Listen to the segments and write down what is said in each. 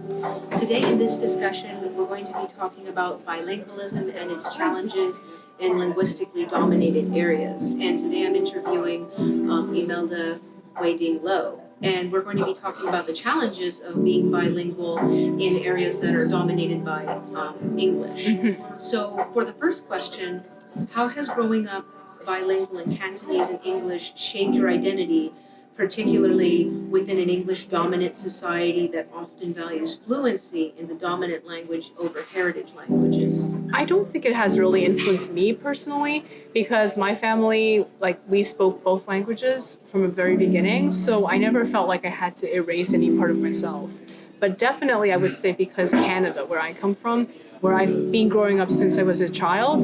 Today in this discussion, we're going to be talking about bilingualism and its challenges in linguistically dominated areas. And today I'm interviewing Imelda Wei Ding Lo. And we're going to be talking about the challenges of being bilingual in areas that are dominated by English. So for the first question, how has growing up bilingual in Cantonese and English shaped your identity, particularly within an English-dominant society that often values fluency in the dominant language over heritage languages? I don't think it has really influenced me personally because my family, we spoke both languages from the very beginning, so I never felt like I had to erase any part of myself. But definitely I would say because Canada, where I come from, where I've been growing up since I was a child,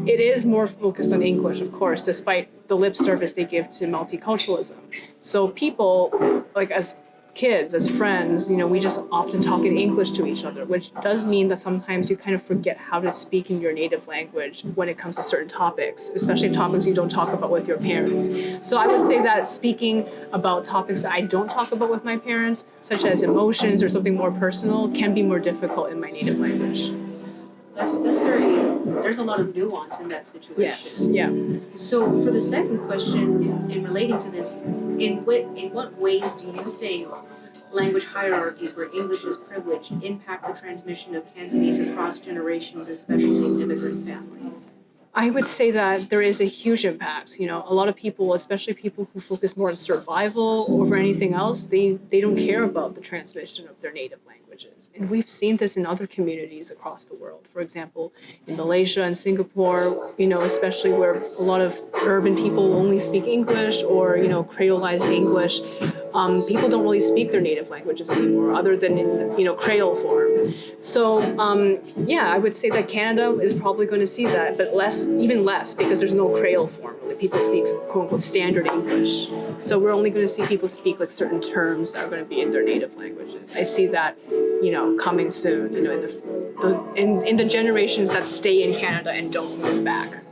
it is more focused on English, of course, despite the lip service they give to multiculturalism. So people, as kids, as friends, we just often talk in English to each other, which does mean that sometimes you kind of forget how to speak in your native language when it comes to certain topics, especially topics you don't talk about with your parents. So I would say that speaking about topics that I don't talk about with my parents, such as emotions or something more personal, can be more difficult in my native language. That's there's a lot of nuance in that situation. Yes, yeah. So for the second question, in relating to this, in what ways do you think language hierarchies where English is privileged impact the transmission of Cantonese across generations, especially in immigrant families? I would say that there is a huge impact. A lot of people, especially people who focus more on survival over anything else, they don't care about the transmission of their native languages. And we've seen this in other communities across the world. For example, in Malaysia and Singapore, especially where a lot of urban people only speak English or, creolized English, people don't really speak their native languages anymore other than in, creole form. So, I would say that Canada is probably going to see that, but even less, because there's no creole form. People speak quote-unquote standard English. So we're only going to see people speak certain terms that are going to be in their native languages. I see that, coming soon, in the generations that stay in Canada and don't move back.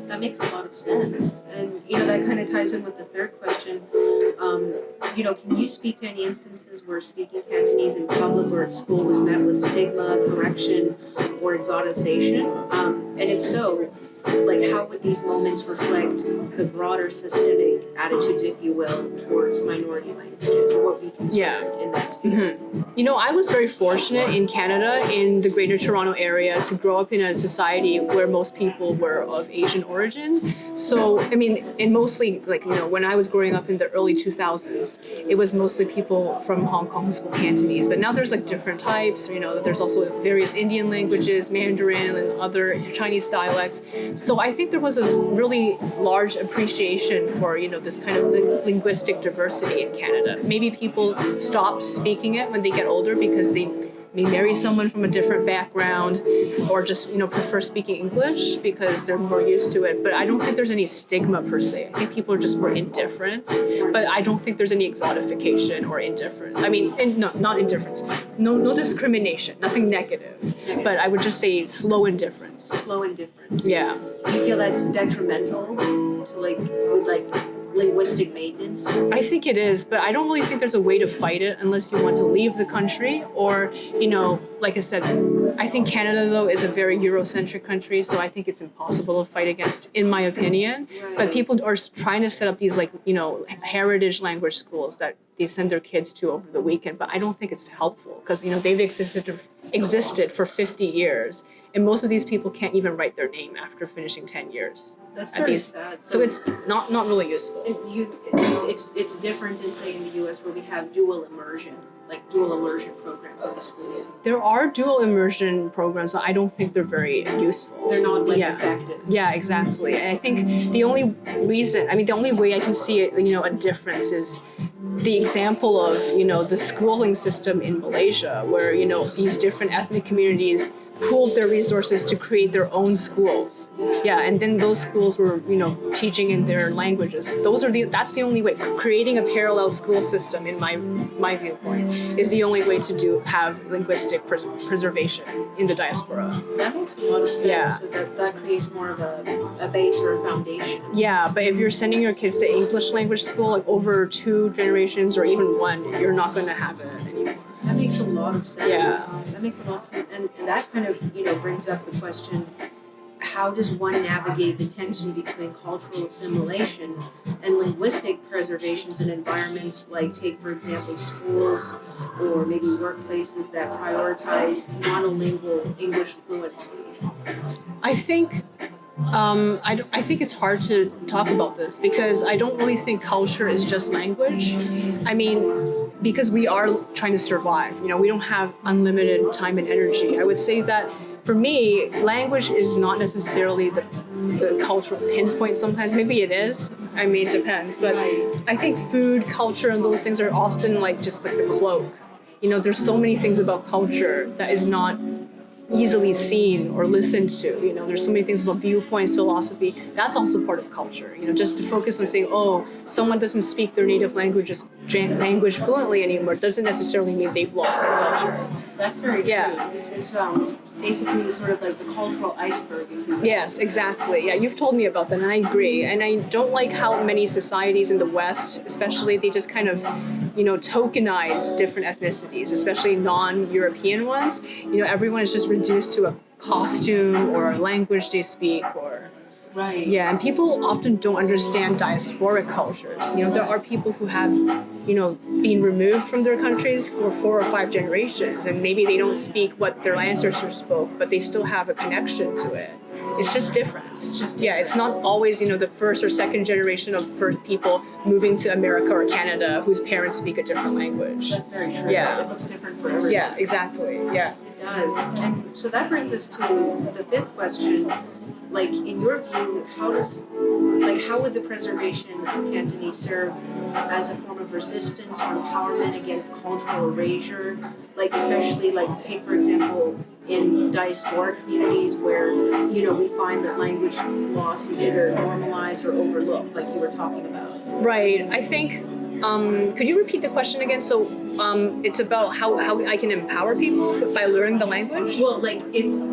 That makes a lot of sense. And, that kind of ties in with the third question. Can you speak to any instances where speaking Cantonese in public or at school was met with stigma, correction, or exoticization? And if so, how would these moments reflect the broader systemic attitudes, if you will, towards minority languages, or what we consider in that sphere? I was very fortunate in Canada, in the Greater Toronto area, to grow up in a society where most people were of Asian origin. So, and mostly, when I was growing up in the early 2000s, it was mostly people from Hong Kong who spoke Cantonese. But now there's different types. There's also various Indian languages, Mandarin, and other Chinese dialects. So I think there was a really large appreciation for, this kind of linguistic diversity in Canada. Maybe people stop speaking it when they get older because they may marry someone from a different background or just, prefer speaking English because they're more used to it. But I don't think there's any stigma per se. I think people are just more indifferent, but I don't think there's any exotification or indifference. Not indifference. No discrimination, nothing negative. But I would just say slow indifference. Slow indifference. Yeah. Do you feel that's detrimental to linguistic maintenance? I think it is, but I don't really think there's a way to fight it unless you want to leave the country or, like I said, I think Canada, though, is a very Eurocentric country, so I think it's impossible to fight against, in my opinion. Right. But people are trying to set up these, heritage language schools that they send their kids to over the weekend, but I don't think it's helpful because, they've existed for 50 years, and most of these people can't even write their name after finishing 10 years. That's very sad. So it's not really useful. It's different than, say, in the U.S. where we have dual immersion programs in the school. There are dual immersion programs, but I don't think they're very useful. They're not effective. Yeah, exactly. And I think the only way I can see it, a difference is the example of, the schooling system in Malaysia, where, these different ethnic communities pooled their resources to create their own schools. Yeah, and then those schools were, teaching in their languages. That's the only way. Creating a parallel school system, in my viewpoint, is the only way to have linguistic preservation in the diaspora. That makes a lot of sense. Yeah. So that creates more of a base or a foundation. Yeah, but if you're sending your kids to English language school, over 2 generations or even 1, you're not going to have it anymore. That makes a lot of sense. Yeah. That makes a lot of sense. And that kind of, brings up the question, how does one navigate the tension between cultural assimilation and linguistic preservations in environments like, take for example, schools or maybe workplaces that prioritize monolingual English fluency? I think I think it's hard to talk about this because I don't really think culture is just language. I mean, because we are trying to survive. We don't have unlimited time and energy. I would say that for me, language is not necessarily the cultural pinpoint sometimes. Maybe it is. I mean, it depends. But I think food, culture, and those things are often just like the cloak. There's so many things about culture that is not easily seen or listened to. There's so many things about viewpoints, philosophy. That's also part of culture. Just to focus on saying, oh, someone doesn't speak their native language fluently anymore doesn't necessarily mean they've lost their culture. That's very true. Yeah. It's basically sort of like the cultural iceberg, if you will. Yes, exactly. Yeah, you've told me about that, and I agree. And I don't like how many societies in the West, especially, they just kind of, tokenize different ethnicities, especially non-European ones. Everyone is just reduced to a costume or a language they speak or... Right. Yeah, and people often don't understand diasporic cultures. There are people who have, been removed from their countries for 4 or 5 generations, and maybe they don't speak what their ancestors spoke, but they still have a connection to it. It's just different. Yeah, it's not always, the first or second generation of people moving to America or Canada whose parents speak a different language. That's very true. Yeah. It looks different for everyone. Yeah, exactly. Yeah. It does. And so that brings us to the 5th question. In your view, how would the preservation of Cantonese serve as a form of resistance or empowerment against cultural erasure? Especially, take for example, in diasporic communities where, we find that language loss is either normalized or overlooked, like you were talking about. Right. I think, could you repeat the question again? So, it's about how I can empower people by learning the language? Well,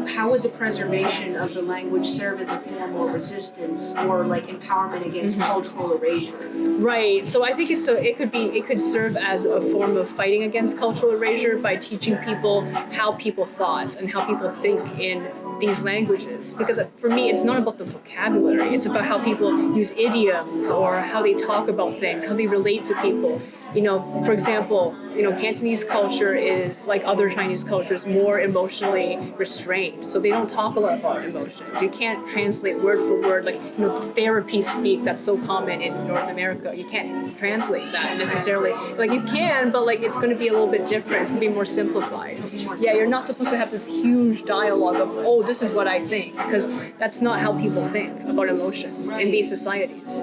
how would the preservation of the language serve as a form of resistance or empowerment against cultural erasure? Right. So I think it could serve as a form of fighting against cultural erasure by teaching people how people thought and how people think in these languages. Because for me, it's not about the vocabulary. It's about how people use idioms or how they talk about things, how they relate to people. For example, Cantonese culture is, like other Chinese cultures, more emotionally restrained. So they don't talk a lot about emotions. You can't translate word for word, therapy speak that's so common in North America. You can't translate that necessarily. You can, but it's going to be a little bit different. It's going to be more simplified. Yeah, you're not supposed to have this huge dialogue of, oh, this is what I think, because that's not how people think about emotions in these societies.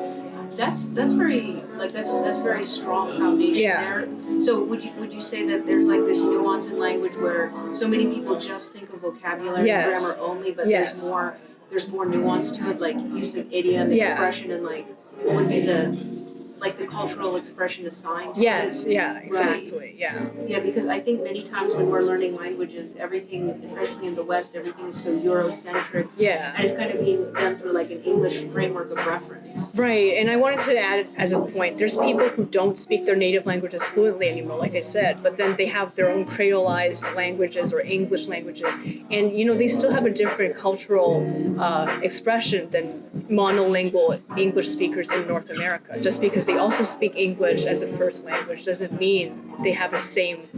That's very that's very strong foundation there. So would you say that there's this nuance in language where so many people just think of vocabulary and grammar only, but there's more nuance to it, use of idiom, expression, and what would be the cultural expression assigned to it? Yes, yeah, exactly, yeah. Yeah, because I think many times when we're learning languages, everything, especially in the West, everything is so Eurocentric. Yeah. And it's kind of being done through an English framework of reference. Right, and I wanted to add as a point, there's people who don't speak their native languages fluently anymore, like I said, but then they have their own creolized languages or English languages, and they still have a different cultural expression than monolingual English speakers in North America. Just because they also speak English as a first language doesn't mean they have the same,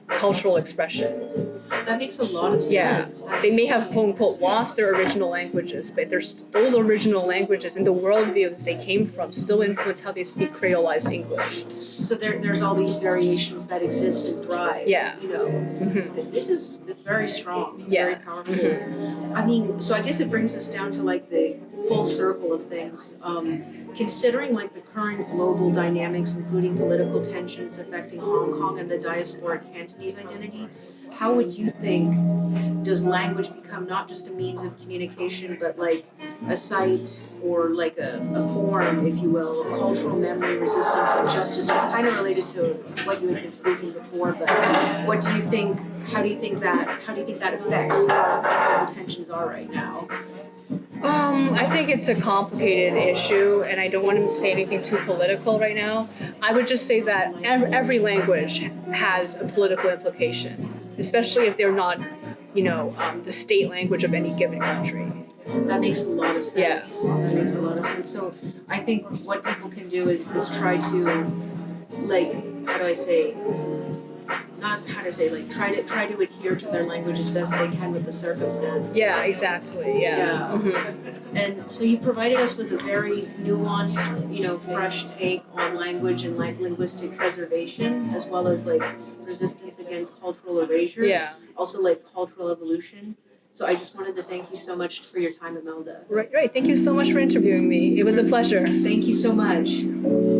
cultural expression. That makes a lot of sense. Yeah, they may have quote unquote lost their original languages, but those original languages and the worldviews they came from still influence how they speak creolized English. So there's all these variations that exist and thrive. Yeah. This is very strong, very powerful. I mean, so I guess it brings us down to the full circle of things. Considering the current global dynamics, including political tensions affecting Hong Kong and the diasporic Cantonese identity, how would you think does language become not just a means of communication, but a site or a form, if you will, of cultural memory, resistance, and justice? It's kind of related to what you had been speaking before, but what do you think? How do you think that affects how the tensions are right now? I think it's a complicated issue, and I don't want to say anything too political right now. I would just say that every language has a political implication, especially if they're not, the state language of any given country. That makes a lot of sense. Yeah. That makes a lot of sense. So I think what people can do is try to, like, how do I say, not how to say, like, try to adhere to their language as best they can with the circumstances. Yeah, exactly. Yeah. Mm-hmm. And so you've provided us with a very nuanced, fresh take on language and linguistic preservation, as well as like resistance against cultural erasure. Yeah. Also like cultural evolution. So I just wanted to thank you so much for your time, Imelda. Right. Thank you so much for interviewing me. It was a pleasure. Thank you so much.